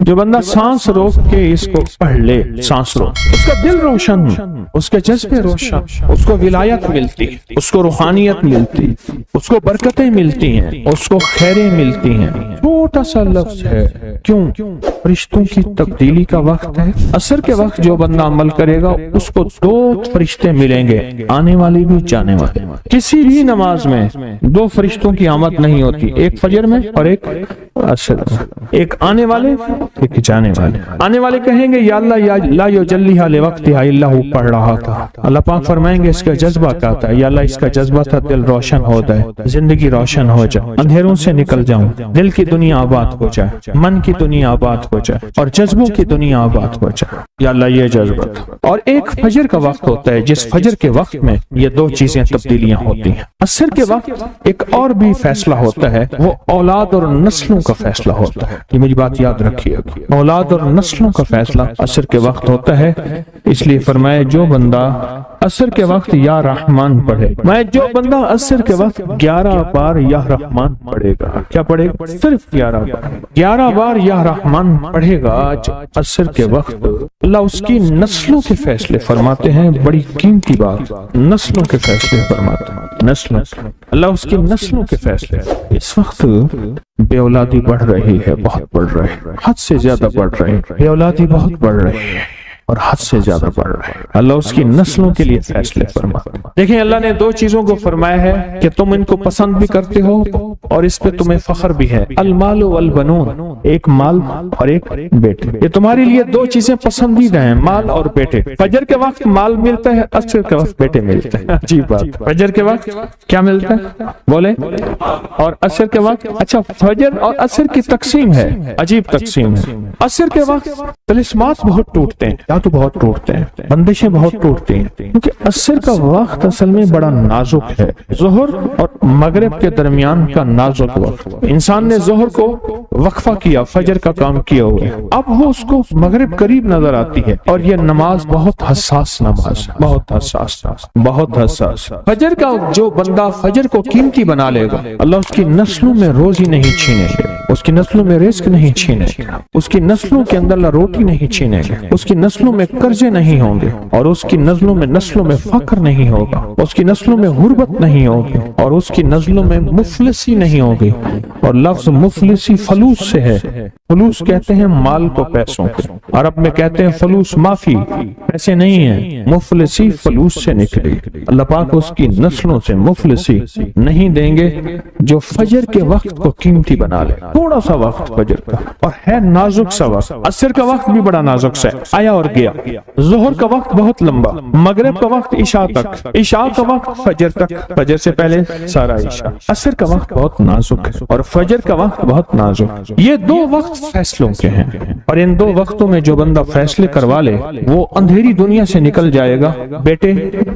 جو بندہ سانس روک کے اس کو پڑھ لے، سانس روک، اس کا دل روشن، اس کے جذبے روشن، اس کو ولایت ملتی، اس کو روحانیت ملتی، اس کو برکتیں ملتی ہیں، اس کو خیریں ملتی ہیں۔ چھوٹا سا لفظ ہے، کیوں؟ فرشتوں کی تبدیلی کا وقت ہے۔ عصر کے وقت جو بندہ عمل کرے گا اس کو 2 فرشتے ملیں گے، آنے والے بھی جانے والے۔ کسی بھی نماز میں 2 فرشتوں کی آمد نہیں ہوتی، ایک فجر میں اور ایک عصر میں، ایک آنے والے ایک جانے والے۔ آنے والے کہیں گے یا اللہ یا لا یجلیھا لوقتھا الا ہو، پڑھ رہا تھا، اللہ پاک فرمائیں گے اس کا جذبہ کیا تھا؟ یا اللہ اس کا جذبہ تھا دل روشن ہو جائے، زندگی روشن ہو جائے، اندھیروں سے نکل جاؤں، دل کی دنیا آباد ہو جائے، من کی دنیا آباد ہو جائے اور جذبوں کی دنیا آباد ہو جائے، یا اللہ یہ جذبہ تھا۔ اور ایک فجر کا وقت ہوتا ہے جس فجر کے وقت میں یہ 2 چیزیں تبدیلیاں ہوتی ہیں۔ عصر کے وقت ایک اور بھی فیصلہ ہوتا ہے، وہ اولاد اور نسلوں کا فیصلہ ہوتا ہے۔ یہ میری بات یاد رکھیے، اولاد اور نسلوں کا فیصلہ عصر کے وقت ہوتا ہے۔ اس لیے فرمایا جو بندہ عصر کے وقت یا رحمان پڑھے، میں جو بندہ عصر کے وقت 11 بار یا رحمان پڑھے گا، کیا پڑھے گا؟ صرف 11 بار یا رحمان پڑھے گا عصر کے وقت، اللہ اس کی نسلوں کے فیصلے فرماتے ہیں۔ بڑی قیمتی بات، نسلوں کے فیصلے فرماتے ہیں، نسلوں، اللہ اس کی نسلوں کے فیصلے۔ اس وقت بے اولادی بڑھ رہی ہے، بہت بڑھ رہی ہے، حد سے زیادہ بڑھ رہی ہے، بے اولادی بہت بڑھ رہی ہے اور حد سے زیادہ بڑھ رہا ہے۔ اللہ اس کی نسلوں کے لیے فیصلے فرماتا ہے۔ دیکھیں اللہ نے 2 چیزوں کو فرمایا ہے کہ تم ان کو پسند بھی کرتے ہو اور اس پہ تمہیں فخر بھی ہے، المال والبنون، ایک مال اور ایک بیٹے۔ یہ تمہارے لیے 2 چیزیں پسندیدہ ہیں، مال اور بیٹے۔ فجر کے وقت مال ملتا ہے، عصر کے وقت بیٹے ملتے ہیں۔ عجیب بات، فجر کے وقت کیا ملتا ہے بولے، اور عصر کے وقت، اچھا فجر اور عصر کی تقسیم ہے، عجیب تقسیم ہے۔ عصر کے وقت طلسمات بہت ٹوٹتے ہیں، تو بہت ٹوٹتے ہیں، بندشیں بہت ٹوٹتی ہیں، کیونکہ عصر کا وقت اصل میں بڑا نازک ہے۔ ظہر اور مغرب کے درمیان کا نازک وقت، انسان نے ظہر کو وقفہ کیا، فجر کا کام کیا ہوا ہے، اب وہ اس کو مغرب قریب نظر آتی ہے، اور یہ نماز بہت حساس نماز، بہت حساس، بہت حساس۔ فجر کا جو بندہ فجر کو قیمتی بنا لے گا، اللہ اس کی نسلوں میں روزی نہیں چھینے گا، اس کی نسلوں میں رزق نہیں چھینے گا، اس کی نسلوں کے اندر اللہ روٹی نہیں چھینے گا، اس کی نسلوں میں قرضے نہیں ہوں گے، اور اس کی نسلوں میں فقر نہیں ہوگا، اس کی نسلوں میں غربت نہیں ہوگی، اور اس کی نسلوں میں مفلسی نہیں ہوگی۔ اور لفظ مفلسی فلوس سے ہے، فلوس کہتے ہیں مال کو، پیسوں کو، عرب میں کہتے ہیں فلوس معافی، پیسے نہیں ہیں، مفلسی فلوس سے نکلے۔ اللہ پاک اس کی نسلوں سے مفلسی نہیں دیں گے جو فجر کے وقت کو قیمتی بنا لے۔ تھوڑا سا وقت فجر کا، اور ہے نازک سا وقت، عصر کا وقت بھی بڑا نازک سا ہے، آیا اور گیا۔ ظہر کا وقت بہت لمبا، مغرب کا وقت عشاء تک، عشاء کا وقت فجر تک، فجر سے پہلے سارا عشاء۔ عصر کا وقت بہت نازک ہے اور فجر کا وقت بہت نازک۔ یہ 2 وقت فیصلوں کے ہیں، اور ان 2 وقتوں میں جو بندہ فیصلے کروا لے وہ اندھیری دنیا سے نکل جائے گا، بیٹے،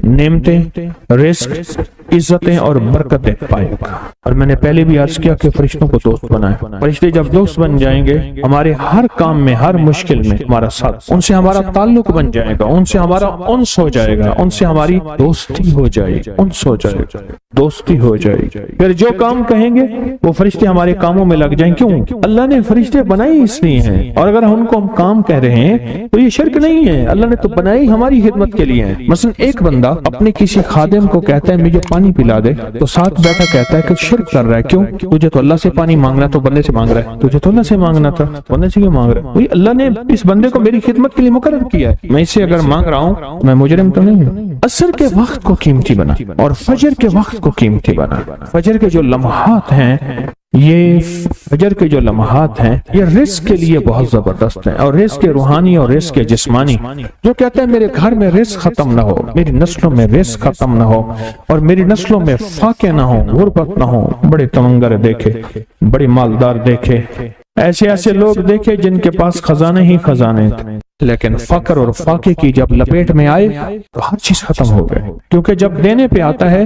نعمتیں، رزق، عزتیں اور برکتیں پائے گا۔ اور میں نے پہلے بھی عرض کیا کہ فرشتوں کو دوست بنائے، فرشتے جب دوست بن جائیں گے ہمارے ہر کام میں، ہر مشکل میں ہمارا ساتھ، ان سے ہمارا تعلق بن جائے گا، ان سے ہمارا انس ہو جائے گا، ان سے ہماری دوستی ہو جائے گی، انس ہو جائے گا، دوستی ہو جائے گی۔ پھر جو کام کہیں گے وہ فرشتے ہمارے کاموں میں لگ جائیں۔ کیوں؟ اللہ نے فرشتے بنائی اس لیے ہیں، اور اگر ان کو ہم کام کہہ رہے ہیں تو یہ شرک نہیں ہے، اللہ نے تو بنائی ہماری خدمت کے لیے ہیں۔ مثلا ایک بندہ اپنے کسی خادم کو کہتا ہے مجھے پانی پلا دے، تو ساتھ بیٹھا کہتا ہے کہ شرک کر رہا ہے۔ کیوں؟ تجھے تو اللہ سے پانی مانگنا تو بندے سے مانگ رہا ہے، تجھے تو اللہ سے مانگنا تھا، بندے سے کیوں مانگ رہا ہے؟ اللہ نے اس بندے کو میری خدمت کے لیے مقرر کیا ہے، میں اسے اگر مانگ رہا ہوں میں مجرم تو نہیں ہوں۔ عصر کے وقت کو قیمتی بنا اور فجر کے وقت کو قیمتی بنا۔ فجر کے جو لمحات ہیں، یہ فجر کے جو لمحات ہیں یہ رزق کے لیے بہت زبردست ہیں، اور رزق روحانی اور رزق جسمانی۔ جو کہتے ہیں میرے گھر میں رزق ختم نہ ہو، میری نسلوں میں رزق ختم نہ ہو، اور میری نسلوں میں فاقے نہ ہو، غربت نہ ہو، بڑے تمنگر دیکھے، بڑے مالدار دیکھے، ایسے لوگ دیکھے جن کے پاس خزانے ہی خزانے تھے، لیکن فقر اور فاقے کی جب لپیٹ میں آئے تو ہر چیز ختم ہو گئے، کیونکہ جب دینے پہ آتا ہے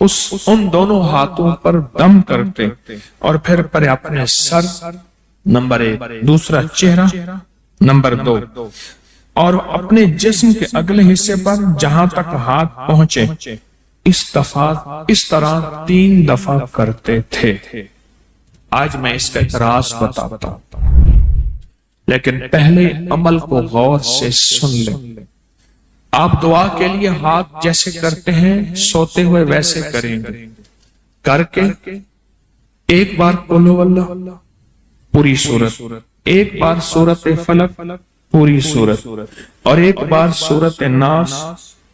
ان دونوں ہاتھوں پر دم کرتے اور پھر پر اپنے سر نمبر 1، دوسرا چہرہ نمبر 2، اور اپنے جسم کے اگلے حصے پر جہاں تک ہاتھ پہنچے اس طرح 3 دفعہ کرتے تھے۔ آج میں اس کا راز بتاتا ہوں، لیکن پہلے عمل کو غور سے سن لیں۔ آپ دعا کے لیے ہاتھ جیسے کرتے ہیں سوتے ہوئے ویسے کریں گے، کر کے ایک بار قل ہو اللہ پوری سورت، ایک بار سورت فلق پوری سورت، اور ایک بار سورت ناس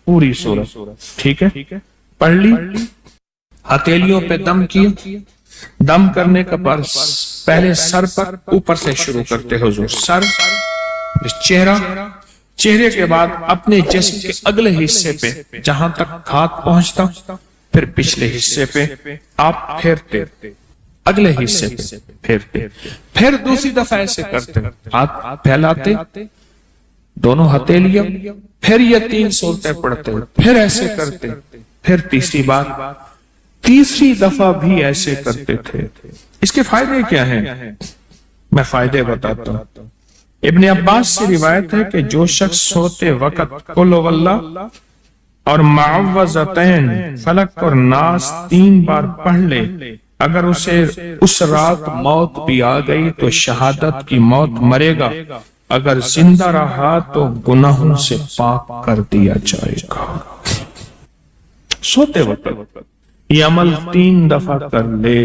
پوری سورت۔ ٹھیک ہے، پڑھ لی، ہتھیلیوں پہ دم کیا۔ دم کرنے کا بعد پہلے سر پر اوپر سے شروع کرتے حضور، سر، چہرے کے بعد اپنے جسم کے اگلے حصے پہ جہاں تک ہاتھ پہنچتا، پھر پچھلے حصے پہ آپ پھیرتے، اگلے حصے پہ پھیرتے، پھر دوسری دفعہ ایسے کرتے، ہاتھ پھیلاتے دونوں ہتھیلیاں، پھر یہ 3 صورتیں پڑھتے، پھر ایسے کرتے، پھر تیسری دفعہ بھی ایسے کرتے تھے۔ اس کے فائدے کیا ہیں؟ میں فائدے بتاتا ہوں۔ ابن عباس سے روایت ہے کہ جو شخص سوتے وقت قل ہو اللہ اور معوذتین فلق اور ناس 3 بار پڑھ لے، اگر اسے اس رات موت بھی آ گئی تو شہادت کی موت مرے گا، اگر زندہ رہا تو گناہوں سے پاک کر دیا جائے گا۔ سوتے وقت یہ عمل 3 دفعہ کر لے۔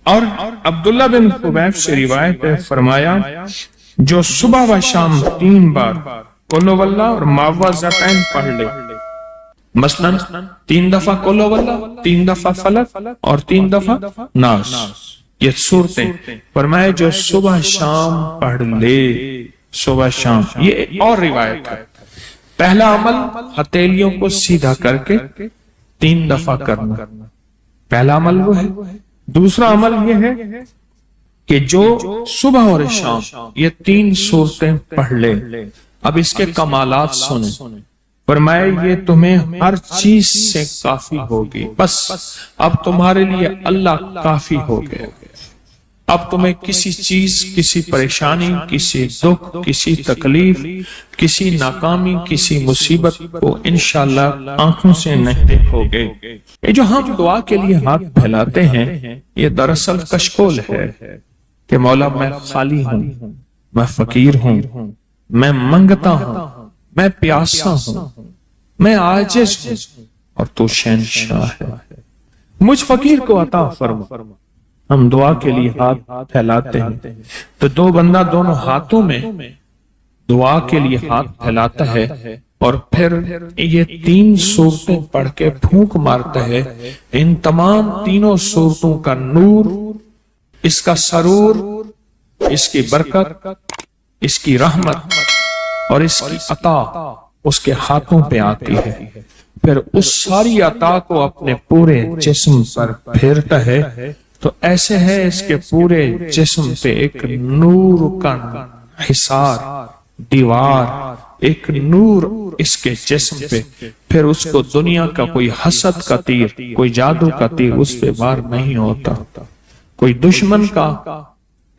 اور عبداللہ بن خبیب سے روایت ہے، فرمایا جو صبح و شام 3 بار قل ہو اللہ اور معوذتین پڑھ لے، مثلا 3 دفعہ قل ہو اللہ، 3 دفعہ فلق اور 3 دفعہ ناس، یہ صورتیں، فرمایا جو صبح شام پڑھ لے، صبح شام۔ یہ اور روایت ہے، پہلا عمل ہتھیلیوں کو سیدھا کر کے 3 دفعہ کرنا، پہلا عمل وہ ہے۔ دوسرا عمل یہ ہے کہ جو صبح اور شام یہ 3 صورتیں پڑھ لے۔ اب اس کے کمالات سنیں، فرمایا یہ تمہیں ہر چیز سے کافی ہوگی، بس اب تمہارے لیے اللہ کافی ہو گئے، اب تمہیں کسی چیز، کسی پریشانی، کسی دکھ، کسی تکلیف، کسی ناکامی، کسی مصیبت کو انشاءاللہ آنکھوں سے نہیں دیکھو گے۔ یہ جو ہم دعا کے لیے ہاتھ پھیلاتے ہیں یہ دراصل کشکول ہے کہ مولا میں خالی ہوں، میں فقیر ہوں، میں منگتا ہوں، میں پیاسا ہوں، میں عاجز ہوں، اور تو شہنشاہ ہے، مجھ فقیر کو عطا فرما۔ ہم دعا کے لیے ہاتھ پھیلاتے ہیں تو دو بندہ دونوں ہاتھوں میں دعا کے لیے ہاتھ پھیلاتا ہے اور پھر یہ 3 صورتیں پڑھ کے پھونک مارتا ہے۔ ان تمام 3 صورتوں کا نور، اس کا سرور، اس کی برکت، اس کی رحمت اور اس کی عطا اس کے ہاتھوں پہ آتی ہے، پھر اس ساری عطا کو اپنے پورے جسم پر پھیرتا ہے تو ایسے ہے اس کے پورے جسم پہ ایک نور کا حصار، دیوار، ایک نور اس کے جسم پہ، پھر اس کو دنیا کا کوئی حسد کا تیر، کوئی جادو کا تیر اس پہ وار نہیں ہوتا، کوئی دشمن کا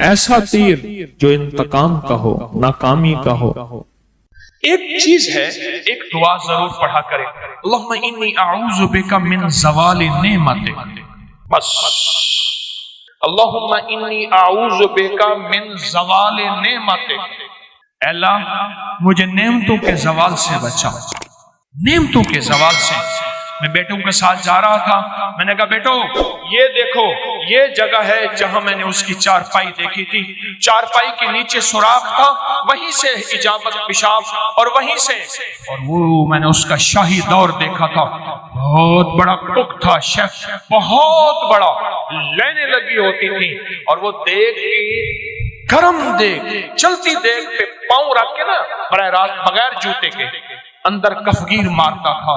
ایسا تیر جو انتقام کا ہو، ناکامی کا ہو۔ ایک چیز ہے، ایک دعا ضرور پڑھا کرے، اللہم انی اعوذ بک من زوال نعمتک، بس اللہم انی اعوذ بک من زوال نعمتک، اے اللہ مجھے نعمتوں کے زوال سے بچا، نعمتوں کے زوال سے۔ میں بیٹوں کے ساتھ جا رہا تھا، میں نے کہا بیٹو یہ دیکھو یہ جگہ ہے جہاں میں نے اس کی چارپائی دیکھی تھی، چارپائی کے نیچے سوراخ تھا، وہیں سے اجابت پیشاب اور وہیں سے، اور وہ میں نے اس کا شاہی دور دیکھا تھا، بہت بڑا کک تھا شیف، بہت بڑا، لینے لگی ہوتی تھی، اور وہ دیکھ گرم دیکھ، چلتی دیکھ پہ پاؤں رکھ کے نا براہ راست بغیر جوتے کے اندر کفگیر مارتا تھا،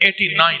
89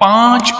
5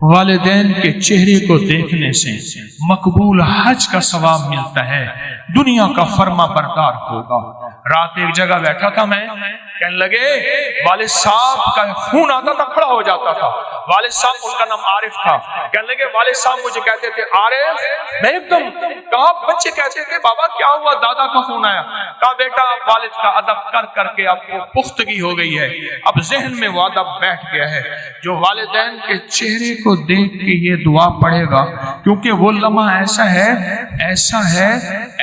والدین کے چہرے کو دیکھنے سے مقبول حج کا ثواب ملتا ہے، دنیا کا فرما بردار ہوگا۔ رات ایک جگہ بیٹھا تھا میں، کہنے لگے والد صاحب کا خون آتا تھا، کھڑا ہو جاتا تھا۔ والد صاحب، ان کا نام عارف تھا، کہنے لگے والد صاحب مجھے کہتے تھے عارف، میں ایک دم کہا، بچے کہتے تھے بابا کیا ہوا، دادا کا خون آیا؟ کہا بیٹا والد کا ادب کر کر کے اب وہ پختگی ہو گئی ہے، اب ذہن میں وہ ادب بیٹھ گیا ہے۔ جو والدین کے چہرے کو دیکھ کے یہ دعا پڑھے گا، کیونکہ وہ لمحہ ایسا ہے ایسا ہے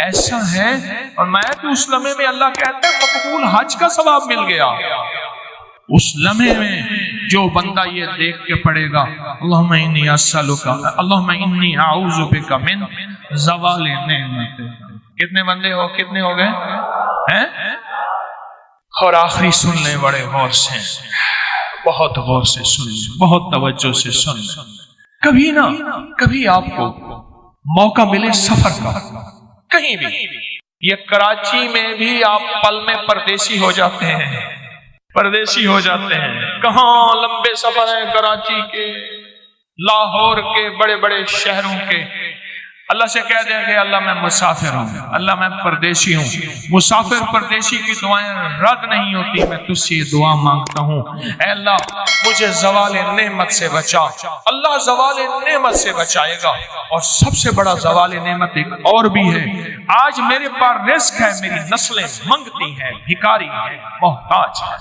ایسا ہے، اور میں تو اس لمحے میں اللہ کہتا ہے مقبول حج کا ثواب مل گیا۔ اس لمحے میں جو بندہ یہ دیکھ کے پڑھے گا اللہم انی اسألک، اللہم انی اعوذ بک من زوال نعمت۔ کتنے بندے ہو، کتنے ہو گئے ہیں؟ اور آخری سن لیں بڑے غور سے، بہت غور سے سن لیں، بہت توجہ سے سن لیں۔ کبھی نہ کبھی آپ کو موقع ملے سفر کا، کہیں بھی، یہ کراچی میں بھی آپ پل میں پردیسی ہو جاتے ہیں، پردیسی ہو جاتے ہیں۔ کہاں لمبے سفر ہیں کراچی کے، لاہور کے، بڑے بڑے شہروں کے۔ اللہ سے کہہ دیں کہ اللہ میں مسافر ہوں، اللہ میں پردیسی ہوں۔ مسافر پردیسی کی دعائیں رد نہیں ہوتی، میں تجھ سے یہ دعا مانگتا ہوں، اے اللہ مجھے زوال نعمت سے بچا۔ اللہ زوال نعمت سے بچائے گا، اور سب سے بڑا زوال نعمت ایک اور بھی ہے، آج میرے پاس رزق ہے، میری نسلیں منگتی ہیں، بھکاری ہیں، محتاج ہیں۔